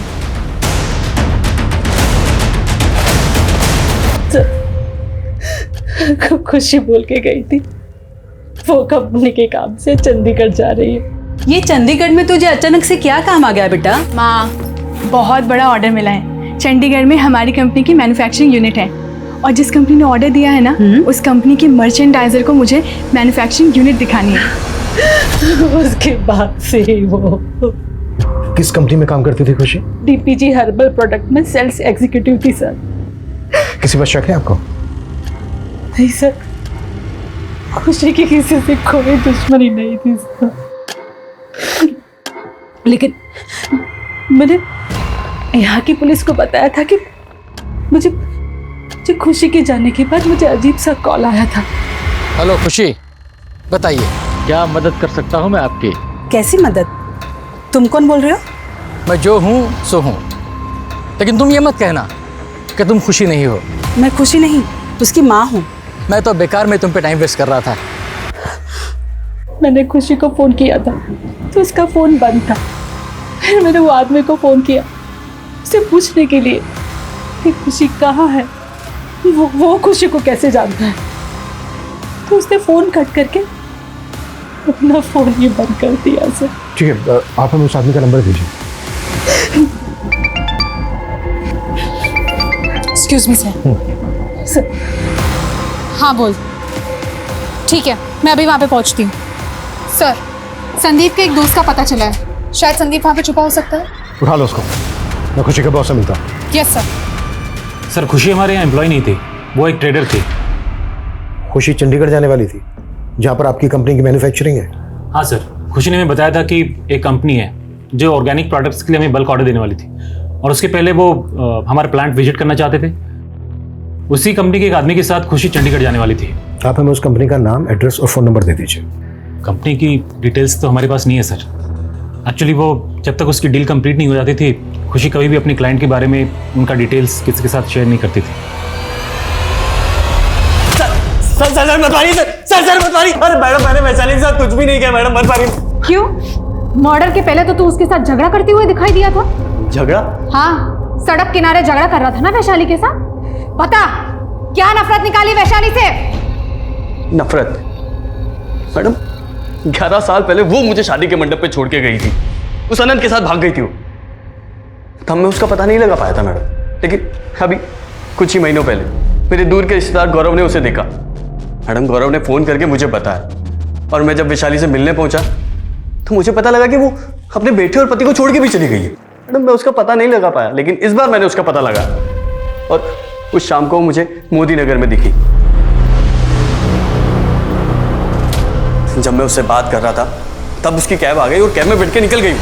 Speaker 16: खुशी बोल के गई थी वो कंपनी के काम से चंडीगढ़ जा रही है।
Speaker 11: ये चंडीगढ़ में तुझे अचानक से क्या काम आ गया बेटा?
Speaker 19: माँ, बहुत बड़ा ऑर्डर मिला है। चंडीगढ़ में हमारी कंपनी की मैन्युफैक्चरिंग यूनिट है, और जिस कंपनी ने ऑर्डर दिया है ना, उस कंपनी के मर्चेंडाइजर को मुझे मैन्युफैक्चरिंग यूनिट दिखानी है।
Speaker 16: उसके बाद से वो
Speaker 8: किस कंपनी में काम करती थी खुशी?
Speaker 16: डीपीजी हर्बल प्रोडक्ट में सेल्स एग्जीक्यूटिव थी सर।
Speaker 8: किसी पर शक है आपको?
Speaker 16: नहीं सर, खुशी की किसी से कोई दुश्मनी नहीं थी सर। लेकिन मैंने यहाँ की पुलिस को बताया था कि मुझे खुशी के जाने के बाद मुझे अजीब सा कॉल आया था।
Speaker 20: हेलो खुशी, बताइए क्या मदद कर सकता हूँ मैं आपकी?
Speaker 11: कैसी मदद? तुम कौन बोल रहे हो?
Speaker 20: मैं जो हूँ सो हूँ, लेकिन तुम ये मत कहना कि तुम खुशी नहीं हो।
Speaker 11: मैं खुशी नहीं, उसकी माँ हूँ।
Speaker 20: मैं तो बेकार में तुम पे टाइम वेस्ट कर रहा था।
Speaker 16: मैंने खुशी को फोन किया था तो उसका फोन बंद था। फिर मैंने वो आदमी को फोन किया उसे पूछने के लिए कि खुशी कहाँ है, वो खुशी को कैसे जानता है। तो उसने फोन कट करके अपना फोन ही बंद कर दिया सर।
Speaker 8: ठीक है, आप हमें उस आदमी का नंबर दीजिए।
Speaker 5: Excuse me sir. हाँ बोल। ठीक है, मैं अभी वहाँ पे पहुँचती हूँ। सर, संदीप के एक दोस्त का पता चला है, शायद संदीप वहाँ पे छुपा हो सकता है।
Speaker 8: उठा लो उसको, मैं खुशी के बॉस से मिलता हूँ।
Speaker 5: Yes sir.
Speaker 21: सर, खुशी हमारे यहाँ एम्प्लॉय नहीं थी, वो एक ट्रेडर थी।
Speaker 8: खुशी चंडीगढ़ जाने वाली थी जहाँ पर आपकी कंपनी की मैन्युफैक्चरिंग है?
Speaker 21: हाँ सर, खुशी ने हमें बताया था कि एक कंपनी है जो ऑर्गेनिक प्रोडक्ट्स के लिए हमें बल्क ऑर्डर देने वाली थी, और उसके पहले वो हमारा प्लांट विजिट करना चाहते थे। उसी कंपनी के एक आदमी के साथ खुशी चंडीगढ़ जाने वाली थी।
Speaker 8: आप हमें उस कंपनी का नाम, एड्रेस और फ़ोन नंबर दे दीजिए।
Speaker 21: कंपनी की डिटेल्स तो हमारे पास नहीं है सर, एक्चुअली वो जब तक उसकी डील कंप्लीट नहीं हो जाती थी, खुशी कभी भी अपनी क्लाइंट के बारे में उनका डिटेल्स किसी के साथ शेयर नहीं करती थी।
Speaker 2: सर मत मारिए सर मत मारिए। अरे मैडम मैंने वैशाली के साथ कुछ भी नहीं किया मैडम, मत मारिए।
Speaker 5: क्यों? मर्डर के पहले तो तू उसके साथ झगड़ा करते हुए दिखाई दिया था।
Speaker 2: झगड़ा?
Speaker 5: हाँ, सड़क किनारे झगड़ा कर रहा था ना वैशाली के साथ। बता, क्या नफरत निकाली वैशाली से?
Speaker 2: नफरत? मैडम 11 साल पहले वो मुझे शादी के मंडप पे छोड़ के गई थी, उस अनंत के साथ भाग गई थी वो, तब मैं उसका पता नहीं लगा पाया था मैडम। लेकिन अभी कुछ ही महीनों पहले मेरे दूर के रिश्तेदार गौरव ने उसे देखा। मैडम गौरव ने फोन करके मुझे बताया, और मैं जब वैशाली से मिलने पहुंचा तो मुझे पता लगा कि वो अपने बेटे और पति को छोड़ के भी चली गई है। मैडम मैं उसका पता नहीं लगा पाया, लेकिन इस बार मैंने उसका पता लगा, और उस शाम को मुझे मोदी नगर में दिखी। जब मैं उससे बात कर रहा था तब उसकी कैब आ गई और कैब में बैठ के निकल गई।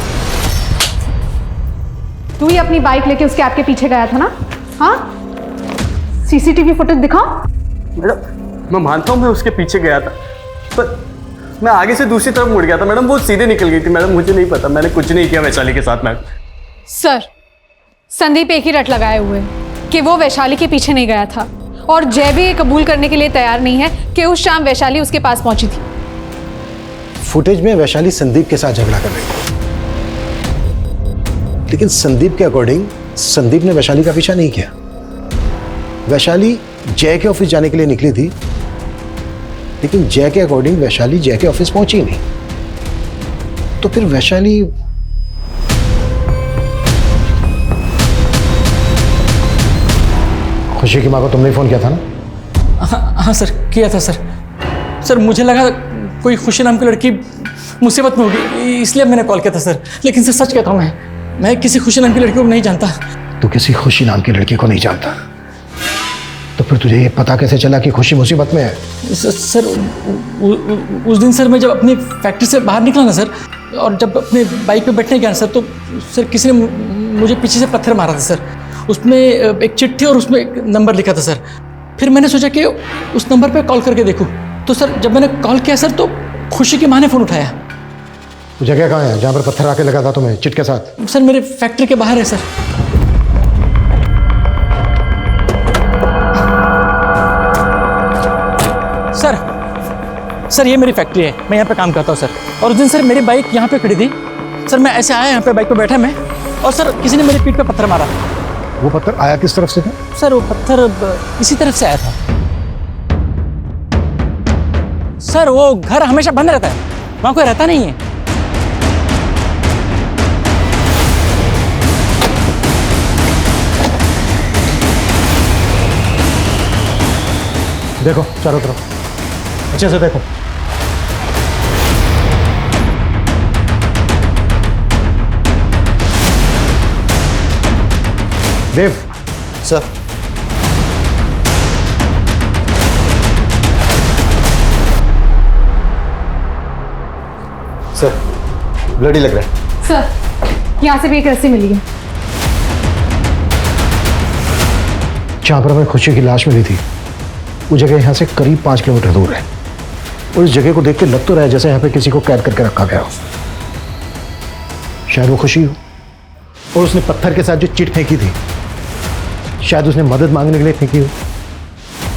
Speaker 5: तू ही अपनी बाइक लेके उसके कैब के पीछे गया था ना? हाँ, सीसीटीवी फुटेज दिखाओ।
Speaker 2: मैडम मैं मानता हूँ मैं उसके पीछे गया था, पर मैं आगे से दूसरी तरफ मुड़ गया था मैडम, वो सीधे निकल गई थी। मैडम मुझे नहीं पता, मैंने कुछ नहीं किया वैशाली के साथ। मैडम
Speaker 5: सर, संदीप एक ही रट लगाए हुए कि वो वैशाली के पीछे नहीं गया था, और जय भी ये कबूल करने के लिए तैयार नहीं है कि उस शाम वैशाली उसके पास पहुंची थी।
Speaker 8: फुटेज में वैशाली संदीप के साथ झगड़ा कर रही थी, लेकिन संदीप के अकॉर्डिंग संदीप ने वैशाली का पीछा नहीं किया। वैशाली जय के ऑफिस जाने के लिए निकली थी, लेकिन जय के अकॉर्डिंग वैशाली जय के ऑफिस पहुंची नहीं। तो फिर वैशाली खुशी की मां को तुमने फोन किया था ना?
Speaker 20: हाँ सर, किया था सर। सर मुझे लगा कोई खुशी नाम की लड़की मुसीबत में होगी, इसलिए मैंने कॉल किया था सर। लेकिन सर सच कहता हूँ, मैं किसी खुशी नाम की लड़की को नहीं जानता।
Speaker 8: तू किसी खुशी नाम की लड़की को नहीं जानता? तो फिर तुझे ये पता कैसे चला कि खुशी मुसीबत में है?
Speaker 20: सर उस दिन सर मैं जब अपनी फैक्ट्री से बाहर निकला ना सर, और जब अपने बाइक पे बैठने गया सर, तो सर किसी ने मुझे पीछे से पत्थर मारा था सर। उसमें एक चिट्ठी और उसमें एक नंबर लिखा था सर। फिर मैंने सोचा कि उस नंबर पे कॉल करके देखूं, तो सर जब मैंने कॉल किया सर, तो खुशी की माँ ने फ़ोन उठाया।
Speaker 8: वो जगह कहाँ है जहाँ पर पत्थर आके लगा था तुम्हें चिट के साथ?
Speaker 20: सर मेरे फैक्ट्री के बाहर है सर। सर ये मेरी फैक्ट्री है, मैं यहाँ पे काम करता हूँ सर। और उस दिन सर मेरी बाइक यहाँ पे खड़ी थी सर, मैं ऐसे आया यहाँ पे, बाइक पे बैठा मैं, और सर किसी ने मेरी पीठ पे पत्थर मारा।
Speaker 8: वो पत्थर आया किस तरफ से था?
Speaker 20: सर वो पत्थर इसी तरफ से आया था सर। वो घर हमेशा बंद रहता है, वहाँ कोई रहता नहीं है।
Speaker 8: देखो चारों तरफ अच्छे से देखो। देव
Speaker 2: सर,
Speaker 8: सर ब्लडी लग रहा है।
Speaker 5: सर यहाँ से भी एक रस्सी मिली है।
Speaker 8: जहां पर हमें खुशी की लाश मिली थी वो जगह यहाँ से करीब 5 किलोमीटर दूर है, और इस जगह को देख के लग तो रहा है जैसे यहाँ पे किसी को कैद करके रखा गया हो। शायद वो खुशी हो, और उसने पत्थर के साथ जो चिट फेंकी थी शायद उसने मदद मांगने के लिए फेंकी हो,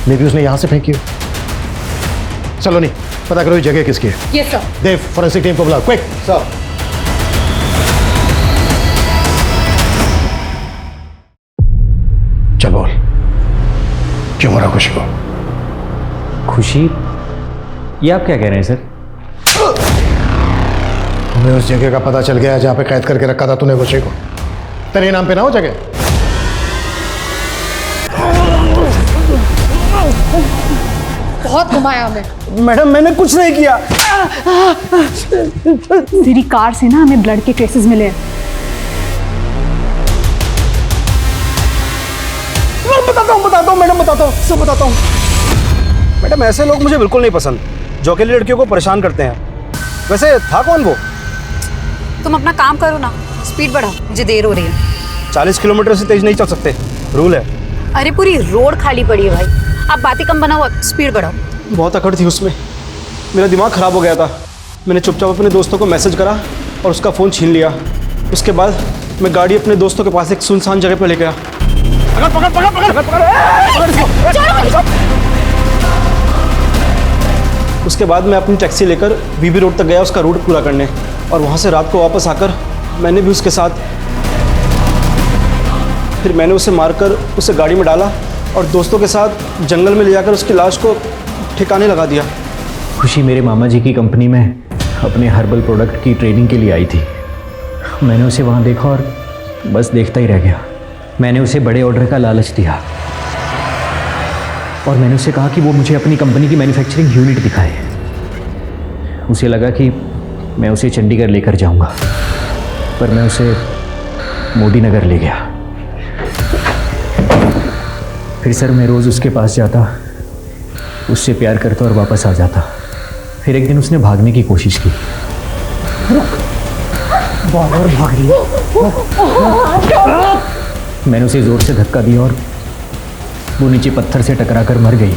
Speaker 8: मे भी उसने यहाँ से फेंकी हो। चलो नहीं पता करो ये जगह किसकी है।
Speaker 5: Yes sir.
Speaker 8: Dev forensic team को बुलाओ, क्विक सर। चल बोल, क्यों मरा खुशी को?
Speaker 15: खुशी? ये आप क्या कह रहे हैं सर?
Speaker 8: हमें उस जगह का पता चल गया जहां पे कैद करके रखा था तूने खुशी को। तेरे नाम पे ना हो जगह?
Speaker 5: बहुत घुमाया हमें।
Speaker 2: मैडम मैंने कुछ नहीं किया।
Speaker 5: तेरी कार से ना हमें ब्लड के ट्रेसेस मिले हैं।
Speaker 2: बताता हूँ मैडम, बताता हूँ, सब बताता हूँ। मैडम ऐसे लोग मुझे बिल्कुल नहीं पसंद जो अकेली लड़कियों को परेशान करते हैं। वैसे था कौन वो?
Speaker 13: तुम अपना काम करो ना, स्पीड बढ़ाओ, मुझे देर हो रही है।
Speaker 2: 40 किलोमीटर से तेज नहीं चल सकते, रूल है।
Speaker 13: अरे पूरी रोड खाली पड़ी है भाई, आप बातें कम बनाओ, स्पीड बढ़ाओ।
Speaker 2: बहुत अकड़ थी उसमें, मेरा दिमाग खराब हो गया था। मैंने चुपचाप अपने दोस्तों को मैसेज करा
Speaker 12: और उसका फ़ोन छीन लिया। उसके बाद मैं गाड़ी अपने दोस्तों के पास एक सुनसान जगह पर ले गया। उसके बाद मैं अपनी टैक्सी लेकर बीबी रोड तक गया उसका रूट पूरा करने, और वहाँ से रात को वापस आकर मैंने भी उसके साथ, फिर मैंने उसे मारकर उसे गाड़ी में डाला और दोस्तों के साथ जंगल में ले जाकर उसकी लाश को ठिकाने लगा दिया।
Speaker 15: खुशी मेरे मामा जी की कंपनी में अपने हर्बल प्रोडक्ट की ट्रेनिंग के लिए आई थी। मैंने उसे वहाँ देखा और बस देखता ही रह गया। मैंने उसे बड़े ऑर्डर का लालच दिया और मैंने उसे कहा कि वो मुझे अपनी कंपनी की मैन्युफैक्चरिंग यूनिट दिखाए। उसे लगा कि मैं उसे चंडीगढ़ लेकर जाऊंगा, पर मैं उसे मोदी नगर ले गया। फिर सर मैं रोज़ उसके पास जाता, उससे प्यार करता और वापस आ जाता। फिर एक दिन उसने भागने की कोशिश की। बार भाग रही है। मैंने उसे ज़ोर से धक्का दिया और वो नीचे पत्थर से टकराकर मर गई।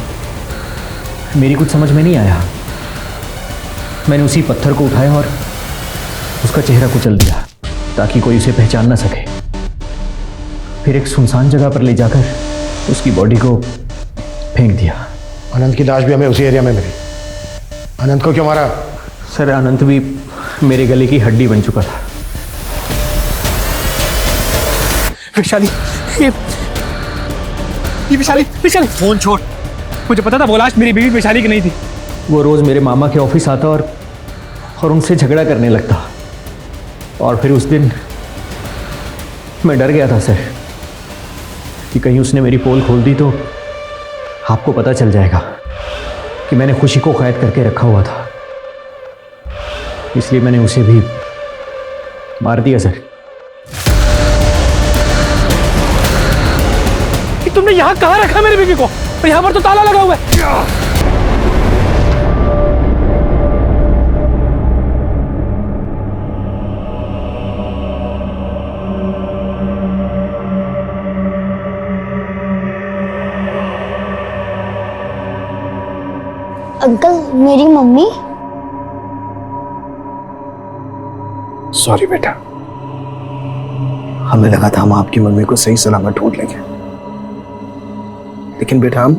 Speaker 15: मेरी कुछ समझ में नहीं आया। मैंने उसी पत्थर को उठाया और उसका चेहरा कुचल दिया ताकि कोई उसे पहचान ना सके। फिर एक सुनसान जगह पर ले जाकर उसकी बॉडी को फेंक दिया।
Speaker 8: अनंत की लाश भी हमें उसी एरिया में मिली। अनंत को क्यों मारा?
Speaker 15: सर अनंत भी मेरे गले की हड्डी बन चुका था।
Speaker 6: वैशाली, ये वैशाली, वैशाली
Speaker 15: फोन छोड़।
Speaker 6: मुझे पता था वो लाश मेरी बीवी वैशाली की नहीं थी।
Speaker 15: वो रोज़ मेरे मामा के ऑफिस आता और उनसे झगड़ा करने लगता। और फिर उस दिन मैं डर गया था सर कि कहीं उसने मेरी पोल खोल दी तो आपको पता चल जाएगा कि मैंने खुशी को कैद करके रखा हुआ था। इसलिए मैंने उसे भी मार दिया सर।
Speaker 6: तुमने यहाँ कहाँ रखा मेरी बीवी को? और यहाँ पर तो ताला लगा हुआ है।
Speaker 4: अंकल, मेरी मम्मी।
Speaker 8: सॉरी बेटा, हमें लगा था हम आपकी मम्मी को सही सलामत ढूंढ लेंगे, लेकिन बेटा हम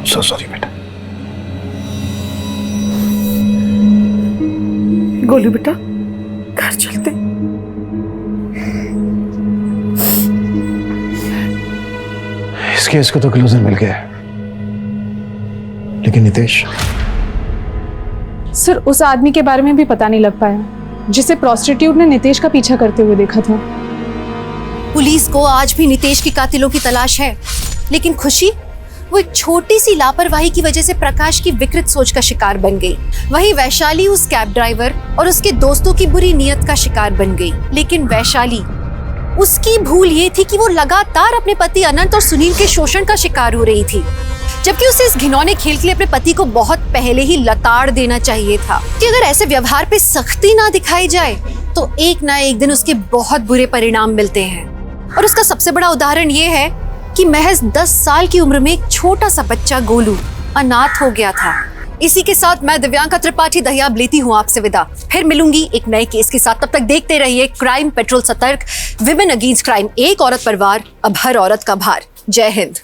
Speaker 8: सो सॉरी बेटा।
Speaker 16: गोलू बेटा, घर चलते।
Speaker 8: इस केस को तो क्लोजर मिल गया, लेकिन नितेश
Speaker 5: सर उस आदमी के बारे में भी पता नहीं लग पाया जिसे प्रोस्टिट्यूट ने नितेश का पीछा करते हुए देखा था।
Speaker 13: पुलिस को आज भी नितेश की कातिलों की तलाश है, लेकिन खुशी वो एक छोटी सी लापरवाही की वजह से प्रकाश की विकृत सोच का शिकार बन गई। वहीं वैशाली उस कैब ड्राइवर और उसके दोस्तों की बुरी नीयत का शिकार बन गई। लेकिन वैशाली, उसकी भूल ये थी कि वो लगातार अपने पति अनंत और सुनील के शोषण का शिकार हो रही थी, जबकि उसे इस घिनौने खेल के लिए अपने पति को बहुत पहले ही लताड़ देना चाहिए था कि अगर ऐसे व्यवहार पे सख्ती ना दिखाई जाए तो एक ना एक दिन उसके बहुत बुरे परिणाम मिलते हैं। और उसका सबसे बड़ा उदाहरण ये है कि महज 10 साल की उम्र में एक छोटा सा बच्चा गोलू अनाथ हो गया था। इसी के साथ मैं दिव्यांका त्रिपाठी दहियाब लेती हूँ आपसे विदा। फिर मिलूंगी एक नए केस के साथ। तब तक देखते रहिए क्राइम पेट्रोल सतर्क, विमेन अगेंस्ट क्राइम, एक औरत पर वार, अब हर औरत का भार। जय हिंद।